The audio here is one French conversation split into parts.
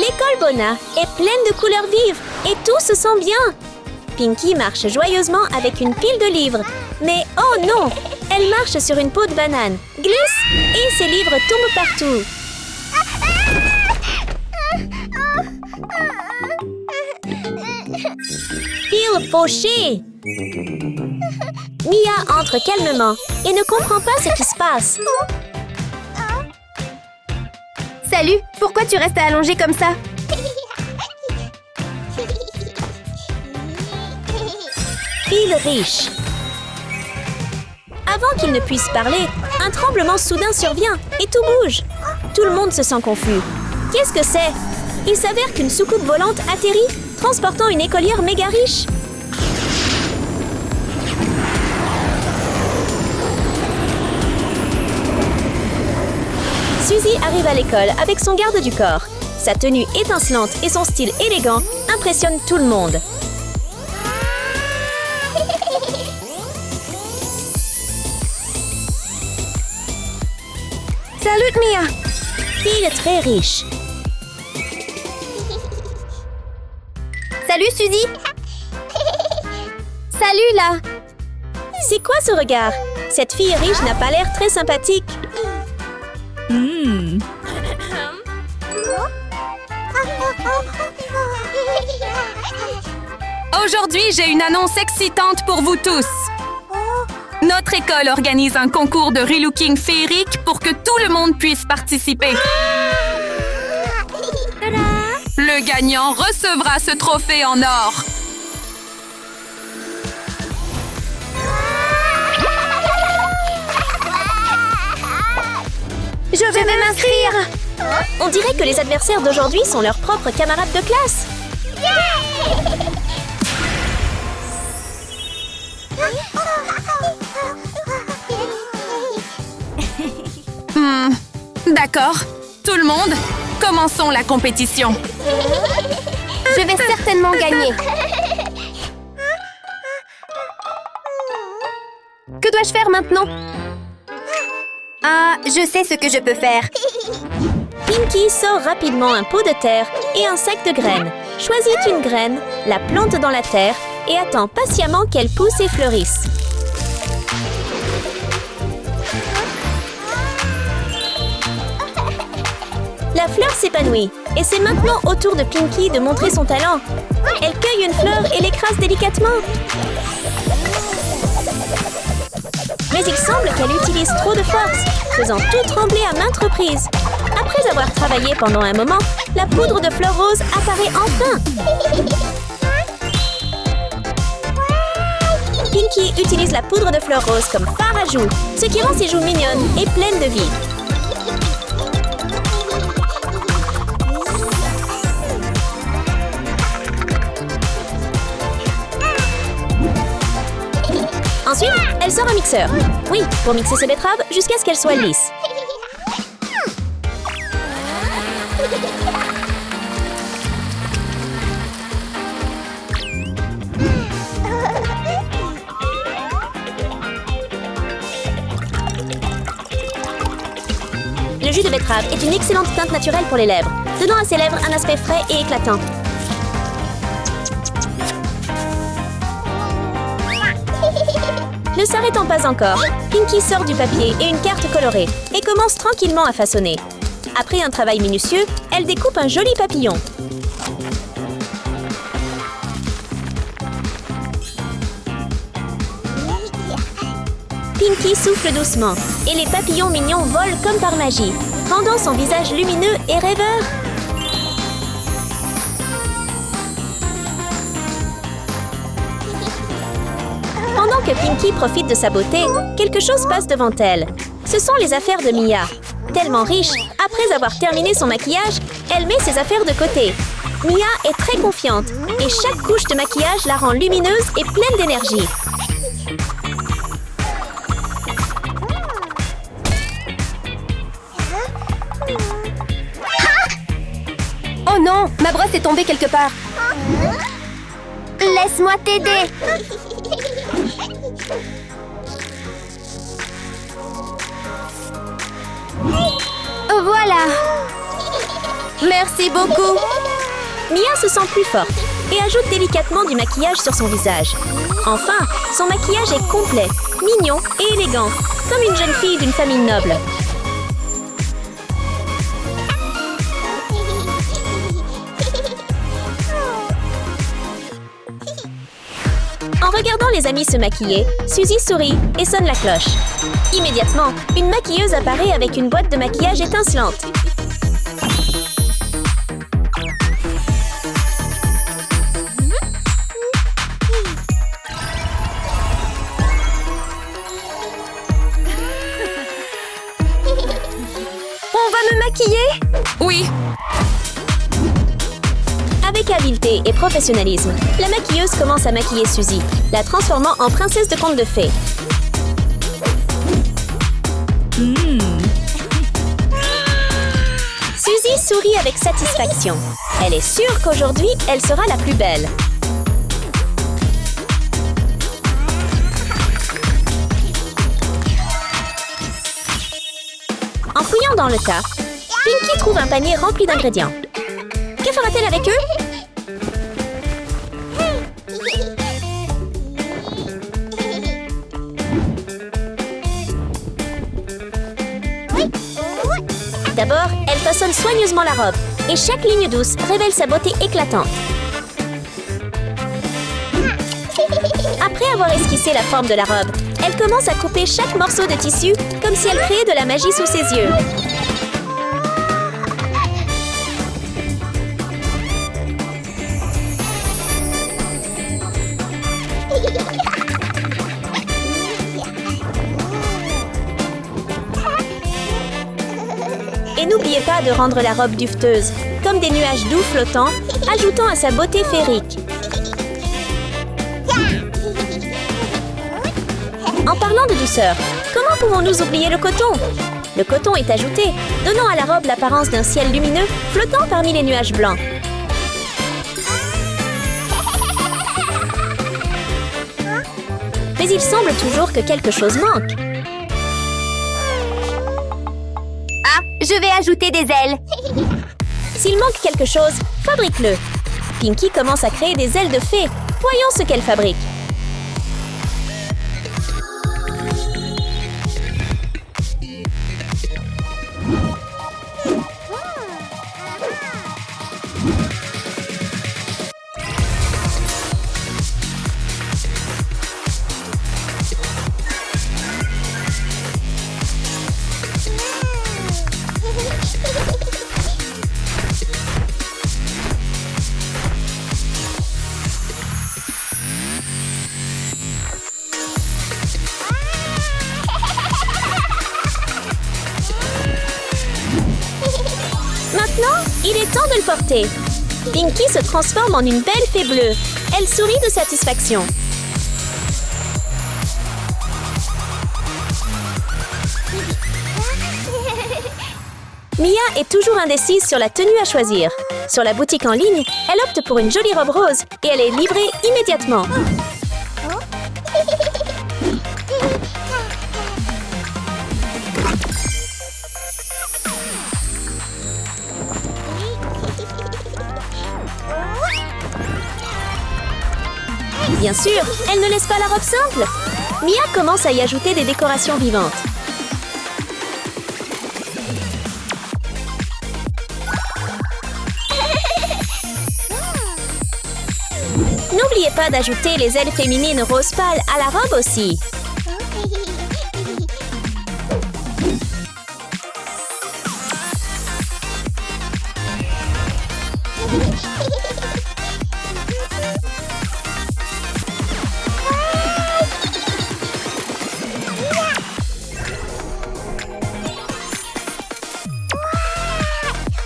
L'école Bona est pleine de couleurs vives et tout se sent bien. Pinkie marche joyeusement avec une pile de livres. Mais oh non! Elle marche sur une peau de banane, glisse et ses livres tombent partout. Phil fauché! Mia entre calmement et ne comprend pas ce qui se passe. Salut, pourquoi tu restes allongée comme ça? Phil riche. Avant qu'il ne puisse parler, un tremblement soudain survient et tout bouge. Tout le monde se sent confus. Qu'est-ce que c'est? Il s'avère qu'une soucoupe volante atterrit, transportant une écolière méga riche. Suzy arrive à l'école avec son garde du corps. Sa tenue étincelante et son style élégant impressionnent tout le monde. Salut Mia! Phil est très riche. Salut Suzy! Salut là! C'est quoi ce regard? Cette fille riche n'a pas l'air très sympathique. Aujourd'hui, j'ai une annonce excitante pour vous tous. Notre école organise un concours de relooking féerique pour que tout le monde puisse participer. Le gagnant recevra ce trophée en or. Je vais m'inscrire! On dirait que les adversaires d'aujourd'hui sont leurs propres camarades de classe. D'accord. Tout le monde, commençons la compétition. Je vais certainement gagner. Que dois-je faire maintenant? Ah, je sais ce que je peux faire. Pinkie sort rapidement un pot de terre et un sac de graines. Choisit une graine, la plante dans la terre et attend patiemment qu'elle pousse et fleurisse. La fleur s'épanouit et c'est maintenant au tour de Pinkie de montrer son talent. Elle cueille une fleur et l'écrase délicatement. Mais il semble qu'elle utilise trop de force, faisant tout trembler à maintes reprises. Après avoir travaillé pendant un moment, la poudre de fleurs roses apparaît enfin. Pinkie utilise la poudre de fleurs roses comme fard à joues, ce qui rend ses joues mignonnes et pleines de vie. Ensuite, elle sort un mixeur. Oui, pour mixer ses betteraves jusqu'à ce qu'elles soient lisses. Le jus de betterave est une excellente teinte naturelle pour les lèvres, donnant à ses lèvres un aspect frais et éclatant. Ne s'arrêtant pas encore, Pinkie sort du papier et une carte colorée et commence tranquillement à façonner. Après un travail minutieux, elle découpe un joli papillon. Pinkie souffle doucement et les papillons mignons volent comme par magie, rendant son visage lumineux et rêveur. Pendant que Pinkie profite de sa beauté, quelque chose passe devant elle. Ce sont les affaires de Mia. Tellement riche, après avoir terminé son maquillage, elle met ses affaires de côté. Mia est très confiante et chaque couche de maquillage la rend lumineuse et pleine d'énergie. Oh non, ma brosse est tombée quelque part. Laisse-moi t'aider. Voilà. Merci beaucoup. Mia se sent plus forte et ajoute délicatement du maquillage sur son visage. Enfin, son maquillage est complet, mignon et élégant, comme une jeune fille d'une famille noble. En regardant les amis se maquiller, Suzy sourit et sonne la cloche. Immédiatement, une maquilleuse apparaît avec une boîte de maquillage étincelante. On va me maquiller? Oui, Avec habileté et professionnalisme, la maquilleuse commence à maquiller Suzy, la transformant en princesse de conte de fées. Suzy sourit avec satisfaction. Elle est sûre qu'aujourd'hui, elle sera la plus belle. En fouillant dans le tas, Pinky trouve un panier rempli d'ingrédients. Que fera-t-elle avec eux? D'abord, elle façonne soigneusement la robe et chaque ligne douce révèle sa beauté éclatante. Après avoir esquissé la forme de la robe, elle commence à couper chaque morceau de tissu comme si elle créait de la magie sous ses yeux. Et n'oubliez pas de rendre la robe dufteuse, comme des nuages doux flottants, ajoutant à sa beauté féerique. En parlant de douceur, comment pouvons-nous oublier le coton? Le coton est ajouté, donnant à la robe l'apparence d'un ciel lumineux flottant parmi les nuages blancs. Mais il semble toujours que quelque chose manque. Ah, je vais ajouter des ailes. S'il manque quelque chose, fabrique-le. Pinky commence à créer des ailes de fée. Voyons ce qu'elle fabrique. Maintenant, il est temps de le porter. Pinky se transforme en une belle fée bleue. Elle sourit de satisfaction. Mia est toujours indécise sur la tenue à choisir. Sur la boutique en ligne, elle opte pour une jolie robe rose et elle est livrée immédiatement. Bien sûr, elle ne laisse pas la robe simple. Mia commence à y ajouter des décorations vivantes. N'oubliez pas d'ajouter les ailes féminines rose pâle à la robe aussi.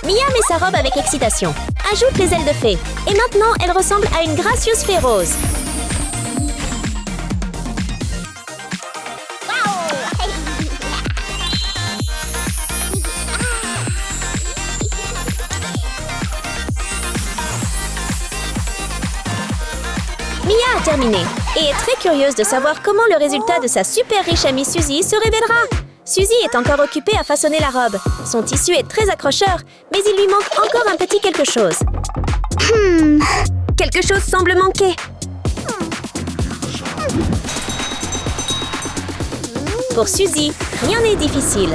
Mia met sa robe avec excitation. Ajoute les ailes de fée. Et maintenant, elle ressemble à une gracieuse fée rose. Mia a terminé et est très curieuse de savoir comment le résultat de sa super riche amie Suzy se révélera. Suzy est encore occupée à façonner la robe. Son tissu est très accrocheur, mais il lui manque encore un petit quelque chose. Quelque chose semble manquer. Pour Suzy, rien n'est difficile.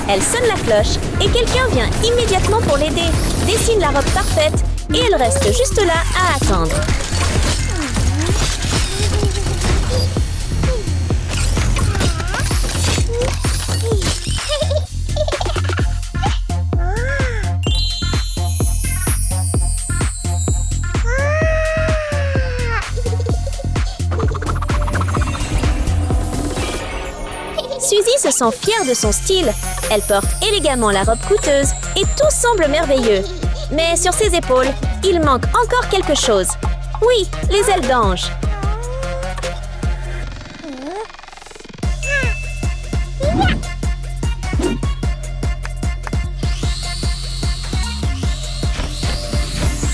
Elle sonne la cloche et quelqu'un vient immédiatement pour l'aider, dessine la robe parfaite et elle reste juste là à attendre. Suzy se sent fière de son style. Elle porte élégamment la robe coûteuse et tout semble merveilleux. Mais sur ses épaules, il manque encore quelque chose. Oui, les ailes d'ange.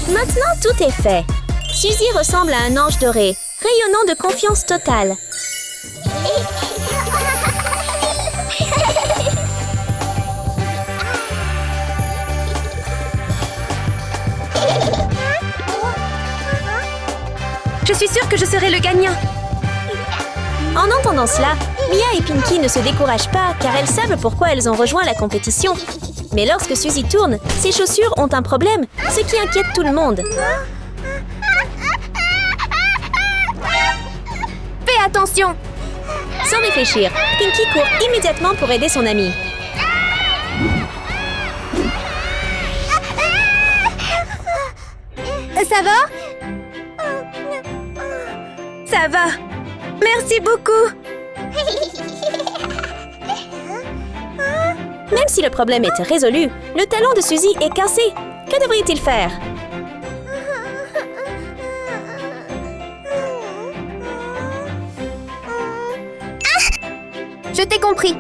Maintenant, tout est fait. Suzy ressemble à un ange doré, rayonnant de confiance totale. Je suis sûre que je serai le gagnant. En entendant cela, Mia et Pinky ne se découragent pas car elles savent pourquoi elles ont rejoint la compétition. Mais lorsque Suzy tourne, ses chaussures ont un problème, ce qui inquiète tout le monde. Fais attention! Sans réfléchir, Pinky court immédiatement pour aider son amie. Ça va? Ça va. Merci beaucoup. Même si le problème était résolu, le talon de Suzy est cassé. Que devrait-il faire? Je t'ai compris.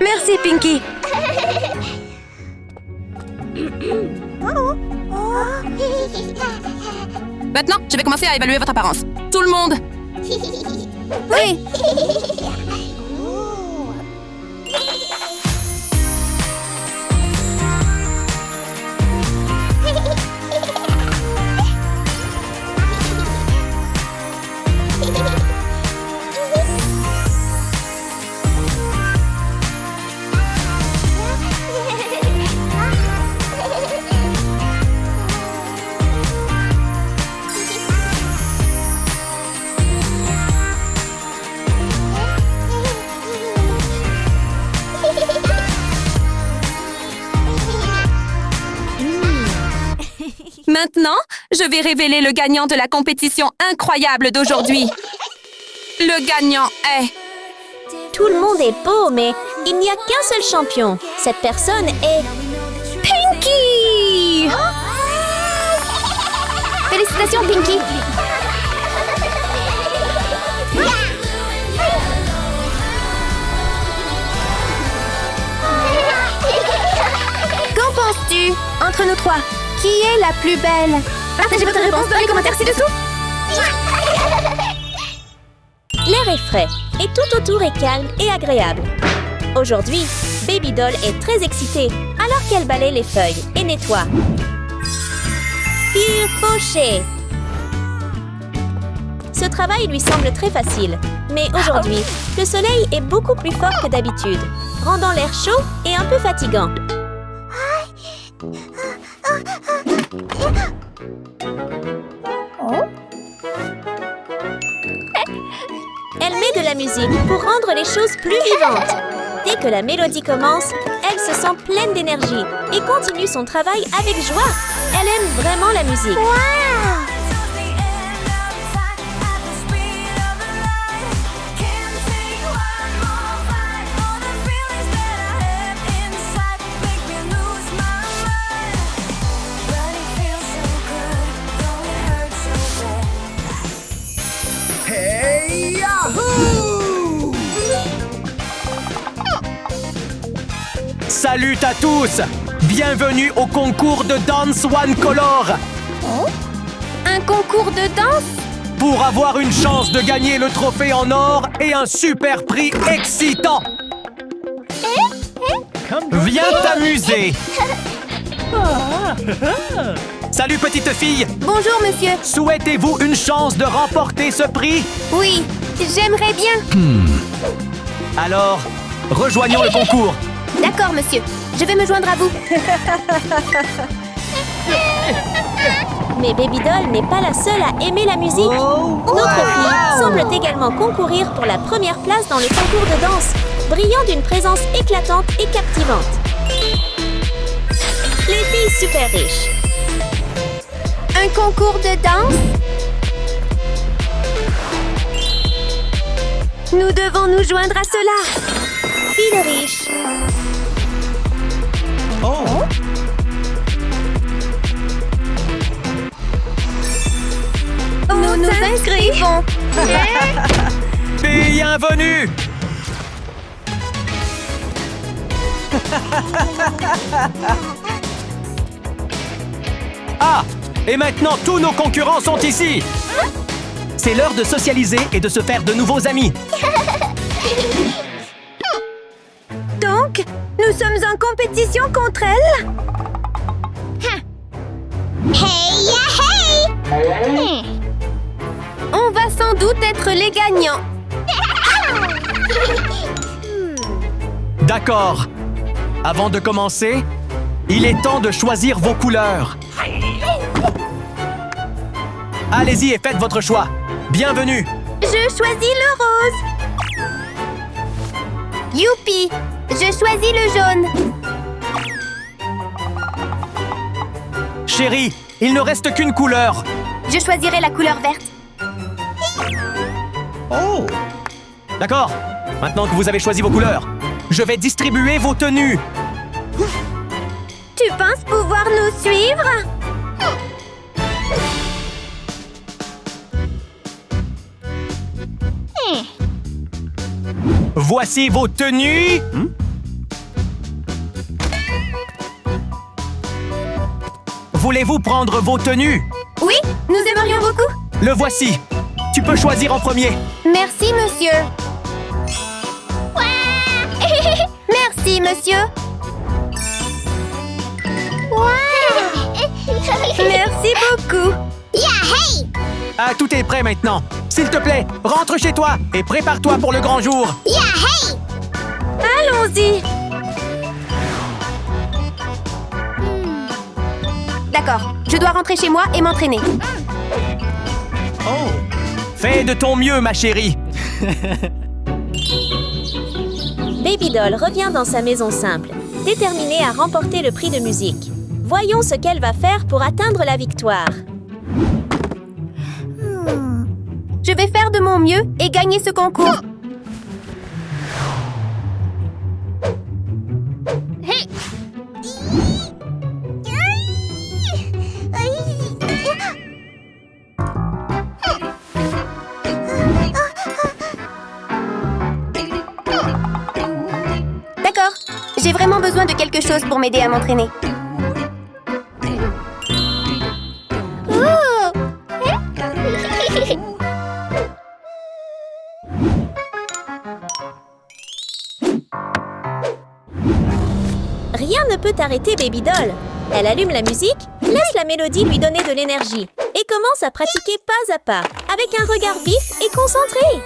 Merci, Pinky. Maintenant, je vais commencer à évaluer votre apparence. Tout le monde! Oui. Maintenant, je vais révéler le gagnant de la compétition incroyable d'aujourd'hui. Le gagnant est... Tout le monde est beau, mais il n'y a qu'un seul champion. Cette personne est... Pinky! Félicitations, Pinky. Qu'en penses-tu? Entre nous trois, qui est la plus belle? Partagez votre réponse dans les commentaires ci-dessous. L'air est frais et tout autour est calme et agréable. Aujourd'hui, Baby Doll est très excitée alors qu'elle balaye les feuilles et nettoie. Fil fauché. Ce travail lui semble très facile, mais aujourd'hui, le soleil est beaucoup plus fort que d'habitude, rendant l'air chaud et un peu fatigant. Elle met de la musique pour rendre les choses plus vivantes. Dès que la mélodie commence, elle se sent pleine d'énergie et continue son travail avec joie. Elle aime vraiment la musique. Salut à tous! Bienvenue au concours de Dance One Color! Un concours de danse? Pour avoir une chance de gagner le trophée en or et un super prix excitant! Viens t'amuser! Salut petite fille! Bonjour, monsieur. Souhaitez-vous une chance de remporter ce prix? Oui, j'aimerais bien. Alors, rejoignons le concours! D'accord, monsieur. Je vais me joindre à vous. Mais Baby Doll n'est pas la seule à aimer la musique. Notre fille semble également concourir pour la première place dans le concours de danse, brillant d'une présence éclatante et captivante. Les filles super riches. Un concours de danse? Nous devons nous joindre à cela. Filles riches. Nous nous inscrivons. Bienvenue! Ah! Et maintenant, tous nos concurrents sont ici! C'est l'heure de socialiser et de se faire de nouveaux amis. Donc, nous sommes en compétition contre elle? On va sans doute être les gagnants. D'accord. Avant de commencer, il est temps de choisir vos couleurs. Allez-y et faites votre choix. Bienvenue. Je choisis le rose. Youpi! Je choisis le jaune. Chérie, il ne reste qu'une couleur. Je choisirai la couleur verte. Oh! D'accord. Maintenant que vous avez choisi vos couleurs, je vais distribuer vos tenues. Tu penses pouvoir nous suivre? Voici vos tenues. Voulez-vous prendre vos tenues? Oui, nous aimerions beaucoup. Le voici. Tu peux choisir en premier. Merci, monsieur. Merci, monsieur. Merci beaucoup. Ah, tout est prêt maintenant. S'il te plaît, rentre chez toi et prépare-toi pour le grand jour. Allons-y. D'accord, je dois rentrer chez moi et m'entraîner. Oh! Fais de ton mieux, ma chérie. Baby Doll revient dans sa maison simple, déterminée à remporter le prix de musique. Voyons ce qu'elle va faire pour atteindre la victoire. Je vais faire de mon mieux et gagner ce concours. D'accord, j'ai vraiment besoin de quelque chose pour m'aider à m'entraîner. Rien ne peut arrêter Baby Doll. Elle allume la musique, laisse la mélodie lui donner de l'énergie et commence à pratiquer pas à pas, avec un regard vif et concentré.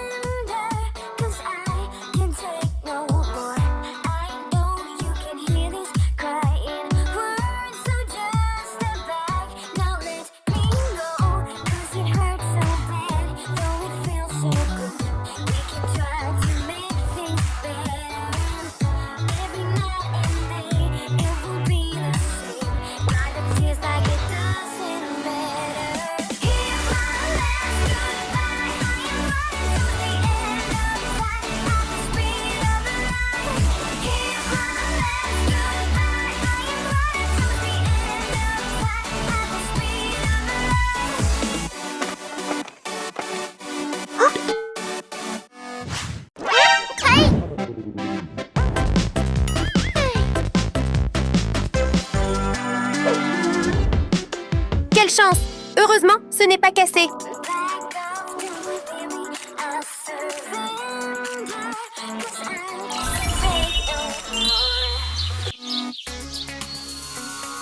chance. Heureusement, ce n'est pas cassé.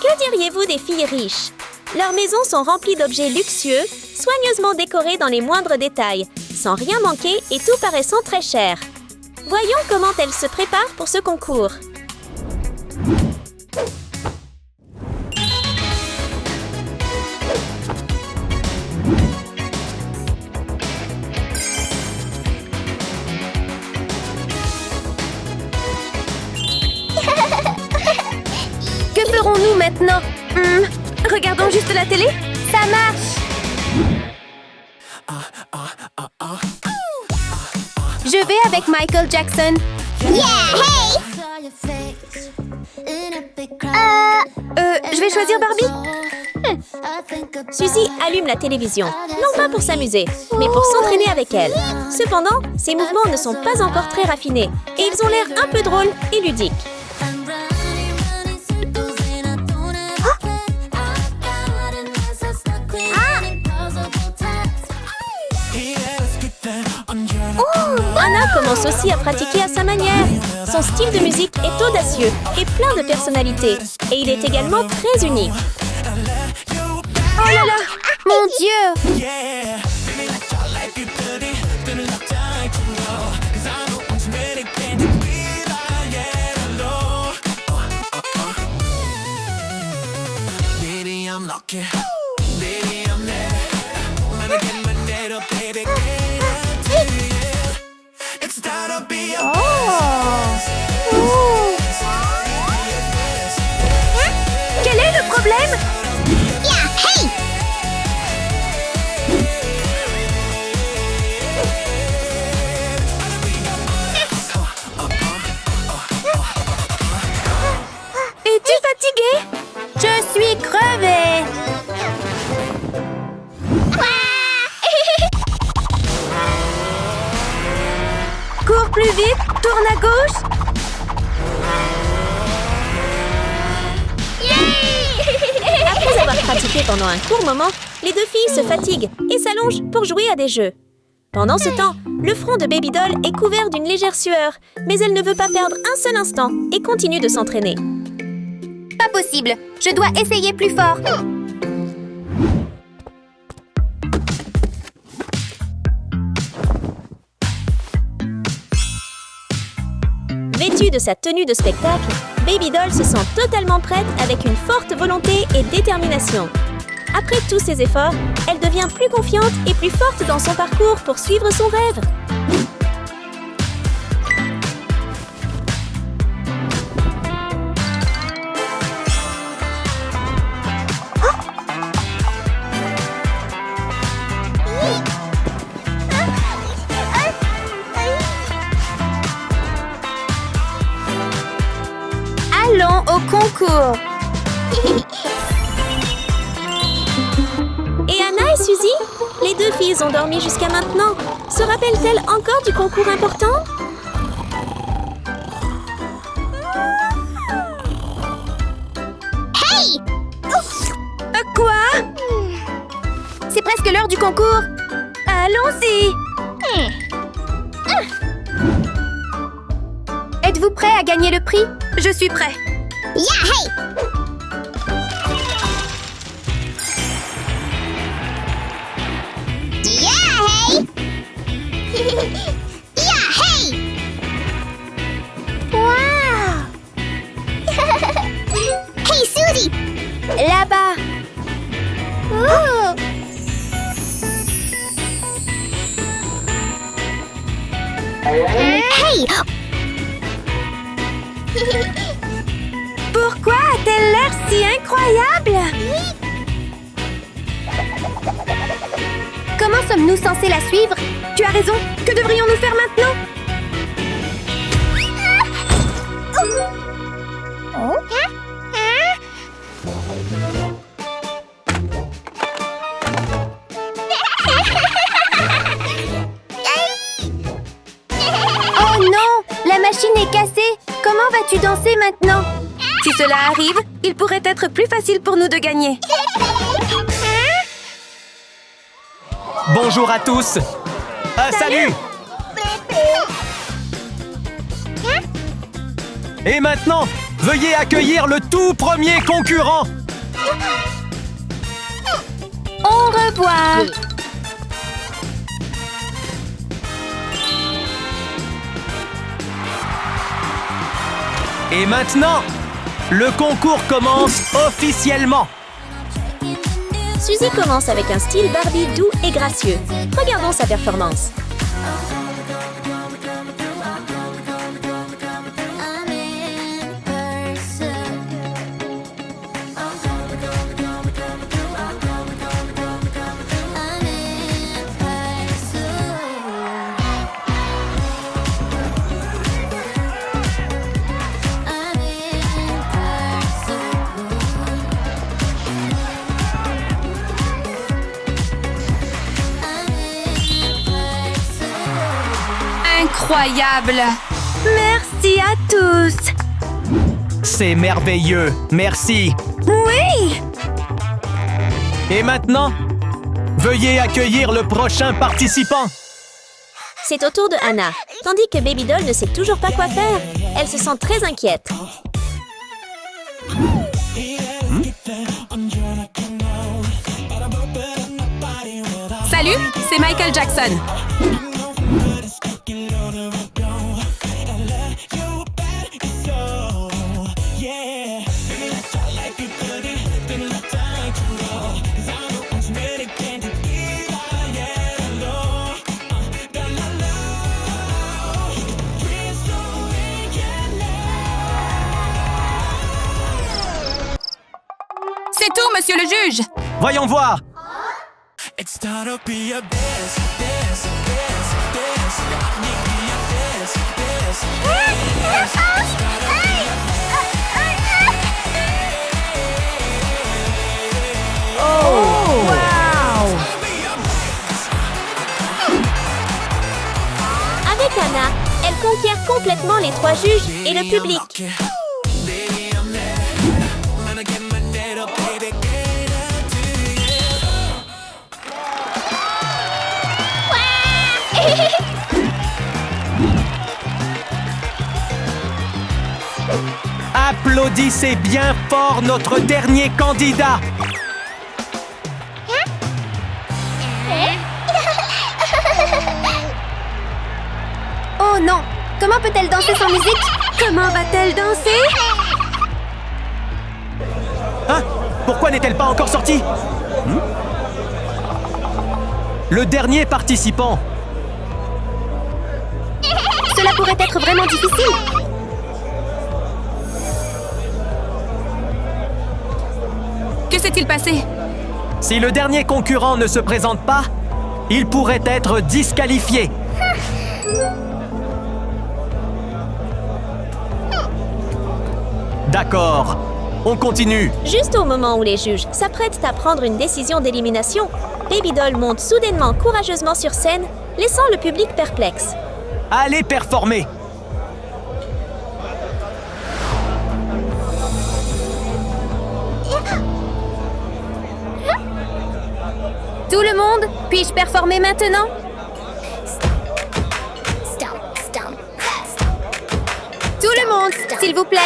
Que diriez-vous des filles riches? Leurs maisons sont remplies d'objets luxueux, soigneusement décorés dans les moindres détails, sans rien manquer et tout paraissant très cher. Voyons comment elles se préparent pour ce concours. Que ferons-nous maintenant? Regardons juste la télé? Ça marche! Je vais avec Michael Jackson. Je vais choisir Barbie. Suzy allume la télévision, non pas pour s'amuser, mais pour s'entraîner avec elle. Cependant, ses mouvements ne sont pas encore très raffinés et ils ont l'air un peu drôles et ludiques. Anna commence aussi à pratiquer à sa manière. Son style de musique est audacieux et plein de personnalité. Et il est également très unique. Oh là là! Mon Dieu! Quel est le problème? Es-tu fatigué? Je suis crevée. Cours plus vite, tourne à gauche. Après avoir pratiqué pendant un court moment, les deux filles se fatiguent et s'allongent pour jouer à des jeux. Pendant ce temps, le front de Baby Doll est couvert d'une légère sueur, mais elle ne veut pas perdre un seul instant et continue de s'entraîner. Pas possible. Je dois essayer plus fort. Vêtue de sa tenue de spectacle, Baby Doll se sent totalement prête avec une forte volonté et détermination. Après tous ses efforts, elle devient plus confiante et plus forte dans son parcours pour suivre son rêve. Allons au concours. Et Anna et Suzy? Les deux filles ont dormi jusqu'à maintenant. Se rappellent-elles encore du concours important? Hey! Quoi? C'est presque l'heure du concours. Allons-y. Êtes-vous prêts à gagner le prix? Je suis prêt. Wow! Hey, Suzy! Là-bas. Hey! Pourquoi a-t-elle l'air si incroyable? Comment sommes-nous censés la suivre? Tu as raison. Que devrions-nous faire maintenant? Oh non! La machine est cassée. Comment vas-tu danser maintenant? Si cela arrive, il pourrait être plus facile pour nous de gagner. Bonjour à tous. Salut. Et maintenant, veuillez accueillir le tout premier concurrent. Au revoir. Et maintenant, le concours commence officiellement. Suzy commence avec un style Barbie doux et gracieux. Regardons sa performance. Incroyable! Merci à tous. C'est merveilleux. Merci. Oui. Et maintenant, veuillez accueillir le prochain participant. C'est au tour de Anna. Tandis que Baby Doll ne sait toujours pas quoi faire, elle se sent très inquiète. Salut, c'est Michael Jackson. C'est tout, monsieur le juge. Voyons voir. Avec Anna, elle conquiert complètement les trois juges et le public. Applaudissez bien fort notre dernier candidat. Oh non. Comment peut-elle danser sans musique? Comment va-t-elle danser? Hein? Pourquoi n'est-elle pas encore sortie? Le dernier participant. Cela pourrait être vraiment difficile. Que s'est-il passé? Si le dernier concurrent ne se présente pas, il pourrait être disqualifié. D'accord, on continue. Juste au moment où les juges s'apprêtent à prendre une décision d'élimination, Baby Doll monte soudainement courageusement sur scène, laissant le public perplexe. Allez performer. Tout le monde, puis-je performer maintenant? Tout le monde, s'il vous plaît.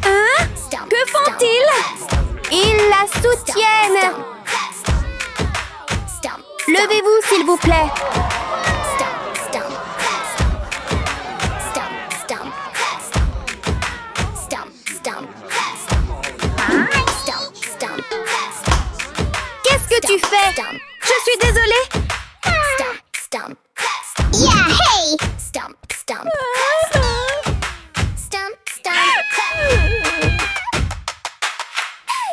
Hein? Que font-ils? Ils la soutiennent. Levez-vous, s'il vous plaît. Qu'est-ce que tu fais? Je suis désolée. Yeah, hey!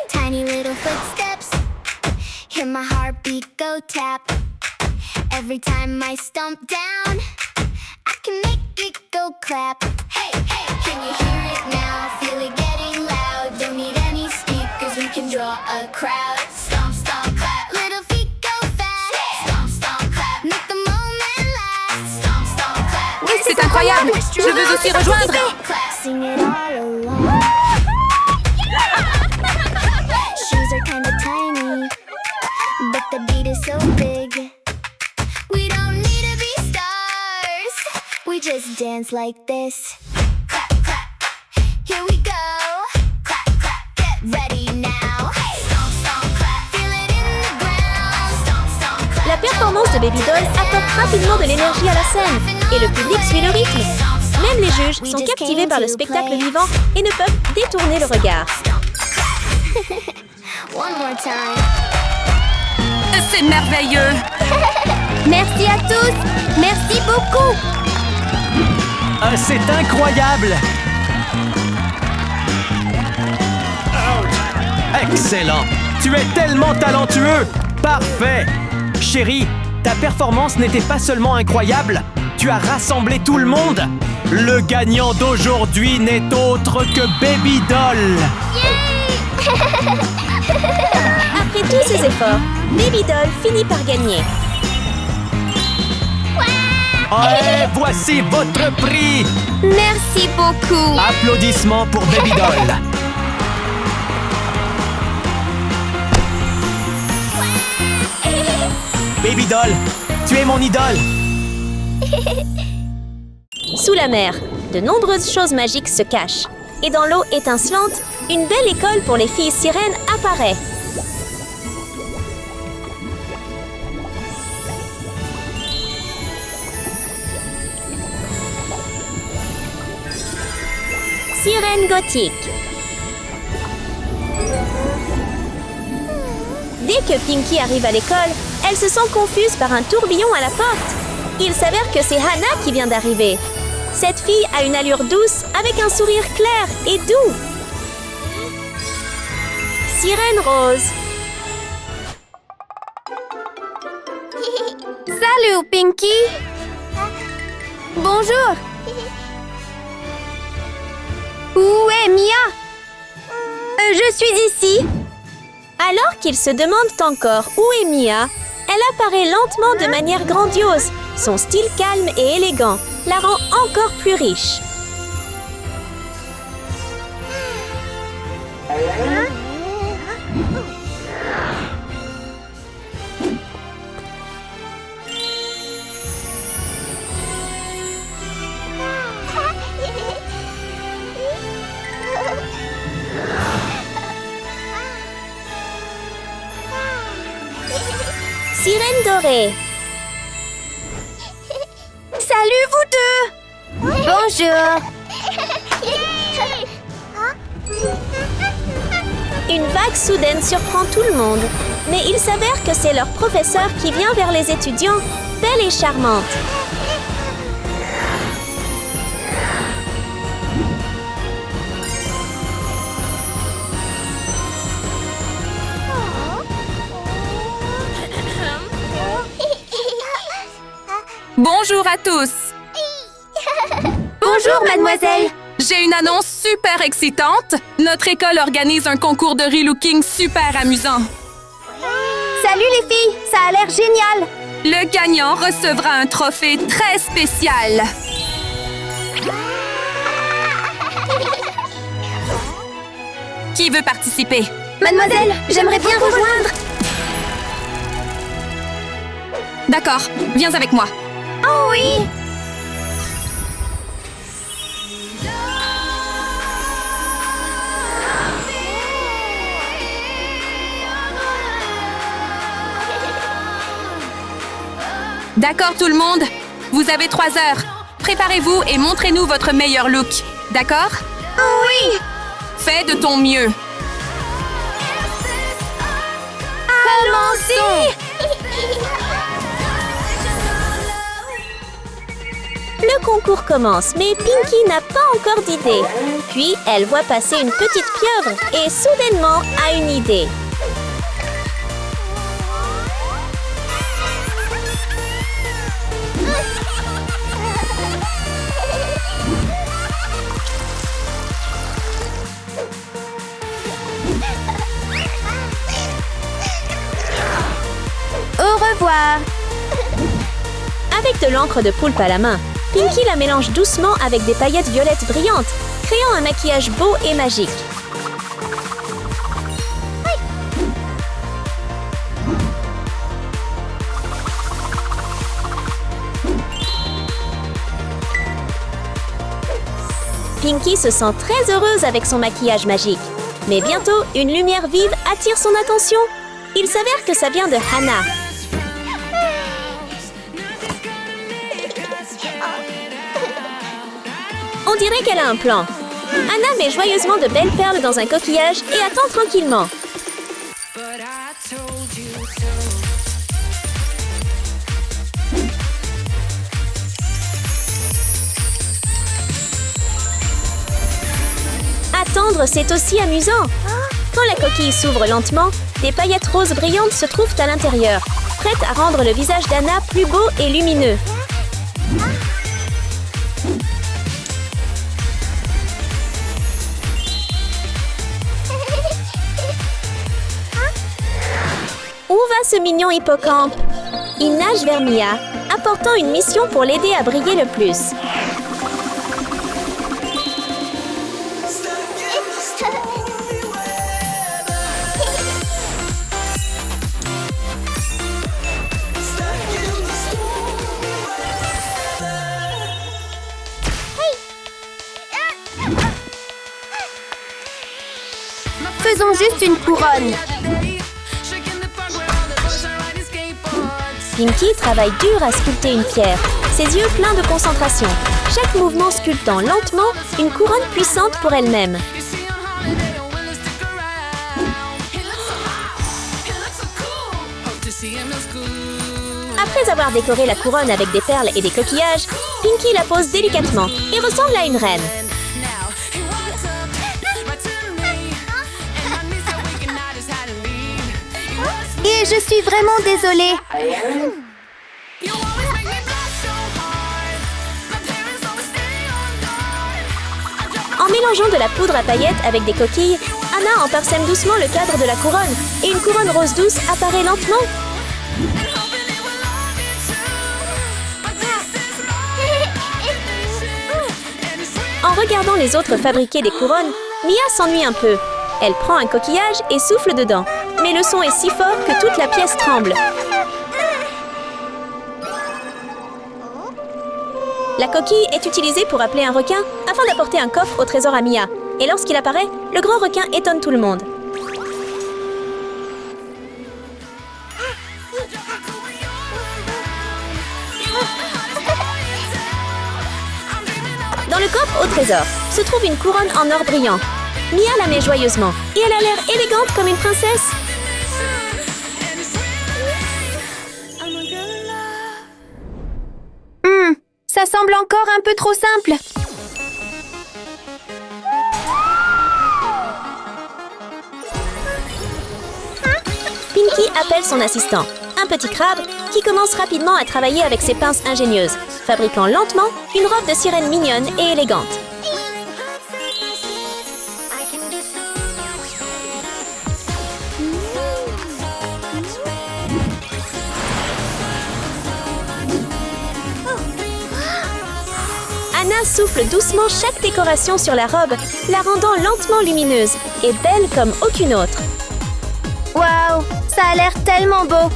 Tiny little footsteps, hear my heartbeat go tap. Every time I stomp down, I can make it go clap. Hey, hey, can you hear it now? Feel it getting loud. Don't need any speakers, we can draw a crowd. Stomp, stomp, clap. Little feet go fast. Stomp, stomp, clap. Make the moment last. Stomp, stomp, clap. C'est incroyable! Je veux aussi rejoindre! Sing it all along. big. We don't need to be stars. We just dance like this. Clap, clap. Here we go. Clap, clap. Get ready now. Stomp, stomp, clap. Feel it in the ground. Stomp, stomp, clap. La performance de Baby Doll apporte rapidement de l'énergie à la scène et le public suit le rythme. Même les juges sont captivés par le spectacle vivant et ne peuvent détourner le regard. One more time. C'est merveilleux! Merci à tous. Merci beaucoup. Ah, c'est incroyable! Excellent! Tu es tellement talentueux! Parfait! Chérie, ta performance n'était pas seulement incroyable, tu as rassemblé tout le monde! Le gagnant d'aujourd'hui n'est autre que Baby Doll! Après tous ces efforts, Baby Doll finit par gagner. Ouais, voici votre prix! Merci beaucoup. Applaudissements pour Baby Doll! Baby Doll, tu es mon idole! Sous la mer, de nombreuses choses magiques se cachent. Et dans l'eau étincelante, une belle école pour les filles sirènes apparaît. Sirène gothique. Dès que Pinkie arrive à l'école, elle se sent confuse par un tourbillon à la porte. Il s'avère que c'est Hannah qui vient d'arriver. Cette fille a une allure douce avec un sourire clair et doux. Sirène rose. Salut, Pinkie. Bonjour. Où est Mia? Je suis ici. Alors qu'ils se demandent encore où est Mia, elle apparaît lentement de manière grandiose. Son style calme et élégant la rend encore plus riche. Sirène dorée. Salut, vous deux. Bonjour. Une vague soudaine surprend tout le monde. Mais il s'avère que c'est leur professeur qui vient vers les étudiants, belle et charmante. Bonjour à tous! Bonjour, mademoiselle. J'ai une annonce super excitante. Notre école organise un concours de relooking super amusant. Salut les filles, ça a l'air génial. Le gagnant recevra un trophée très spécial. Qui veut participer? Mademoiselle, j'aimerais bien rejoindre. D'accord, viens avec moi. Oh oui. D'accord tout le monde? Vous avez 3 heures. Préparez-vous et montrez-nous votre meilleur look. D'accord? Oui. Fais de ton mieux. Commencez. Le concours commence, mais Pinkie n'a pas encore d'idée. Puis, elle voit passer une petite pieuvre et soudainement a une idée. Au revoir. Avec de l'encre de poulpe à la main, Pinkie la mélange doucement avec des paillettes violettes brillantes, créant un maquillage beau et magique. Pinky se sent très heureuse avec son maquillage magique. Mais bientôt, une lumière vive attire son attention. Il s'avère que ça vient de Hannah. On dirait qu'elle a un plan. Hannah met joyeusement de belles perles dans un coquillage et attend tranquillement. Attendre, c'est aussi amusant. Quand la coquille s'ouvre lentement, des paillettes roses brillantes se trouvent à l'intérieur, prêtes à rendre le visage d'Anna plus beau et lumineux. Où va ce mignon hippocampe? Il nage vers Mia, apportant une mission pour l'aider à briller le plus. Faisons juste une couronne. Pinky travaille dur à sculpter une pierre, ses yeux pleins de concentration, chaque mouvement sculptant lentement une couronne puissante pour elle-même. Après avoir décoré la couronne avec des perles et des coquillages, Pinky la pose délicatement et ressemble à une reine. Et je suis vraiment désolée. En mélangeant de la poudre à paillettes avec des coquilles, Anna en parsème doucement le cadre de la couronne et une couronne rose douce apparaît lentement. En regardant les autres fabriquer des couronnes, Mia s'ennuie un peu. Elle prend un coquillage et souffle dedans. Mais le son est si fort que toute la pièce tremble. La coquille est utilisée pour appeler un requin afin d'apporter un coffre au trésor à Mia. Et lorsqu'il apparaît, le grand requin étonne tout le monde. Dans le coffre au trésor se trouve une couronne en or brillant. Mia la met joyeusement et elle a l'air élégante comme une princesse. Ça semble encore un peu trop simple. Pinky appelle son assistant, un petit crabe, qui commence rapidement à travailler avec ses pinces ingénieuses, fabriquant lentement une robe de sirène mignonne et élégante. Anna souffle doucement chaque décoration sur la robe, la rendant lentement lumineuse et belle comme aucune autre. Waouh, ça a l'air tellement beau.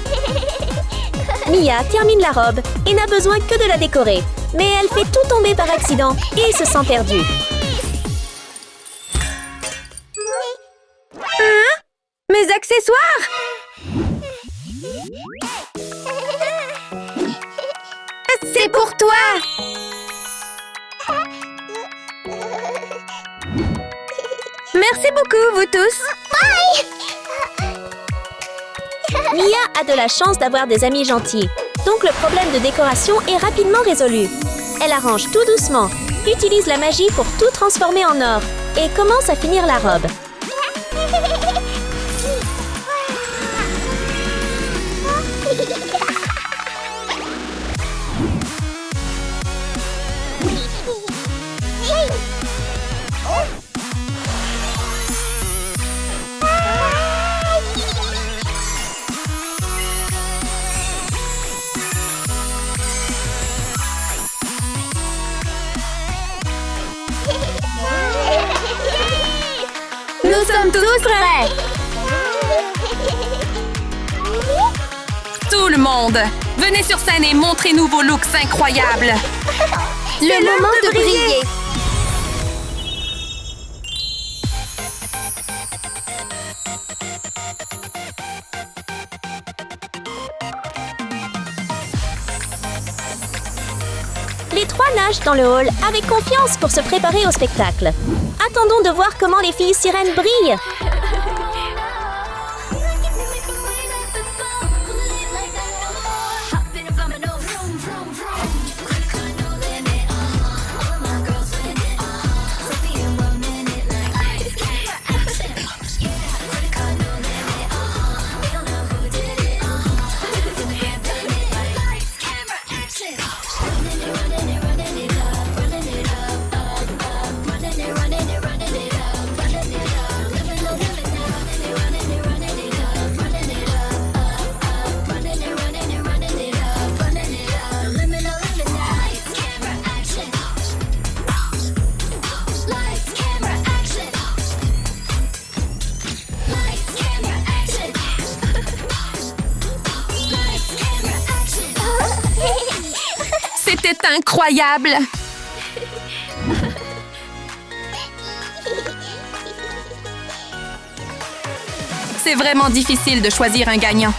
Mia termine la robe et n'a besoin que de la décorer, mais elle fait tout tomber par accident et se sent perdue. Mes accessoires! C'est pour toi! Merci beaucoup, vous tous! Mia a de la chance d'avoir des amis gentils, donc le problème de décoration est rapidement résolu. Elle arrange tout doucement, utilise la magie pour tout transformer en or et commence à finir la robe. Nous sommes tous prêts! Tout le monde, venez sur scène et montrez-nous vos looks incroyables. Le moment de briller! Les trois nagent dans le hall avec confiance pour se préparer au spectacle. Attendons de voir comment les filles sirènes brillent. C'était incroyable! C'est vraiment difficile de choisir un gagnant.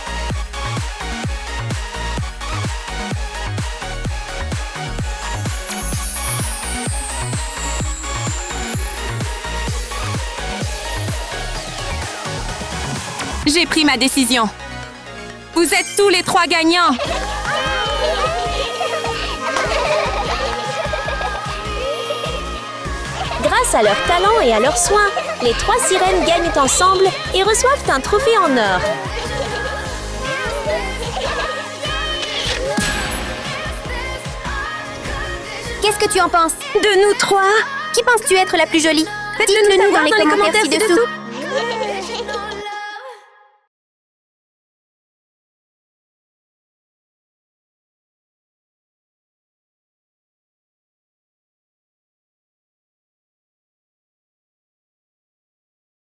J'ai pris ma décision. Vous êtes tous les trois gagnants! Grâce à leur talent et à leurs soins, les trois sirènes gagnent ensemble et reçoivent un trophée en or. Qu'est-ce que tu en penses? De nous trois, Qui penses-tu être la plus jolie? Dites-le nous dans les commentaires ci-dessous.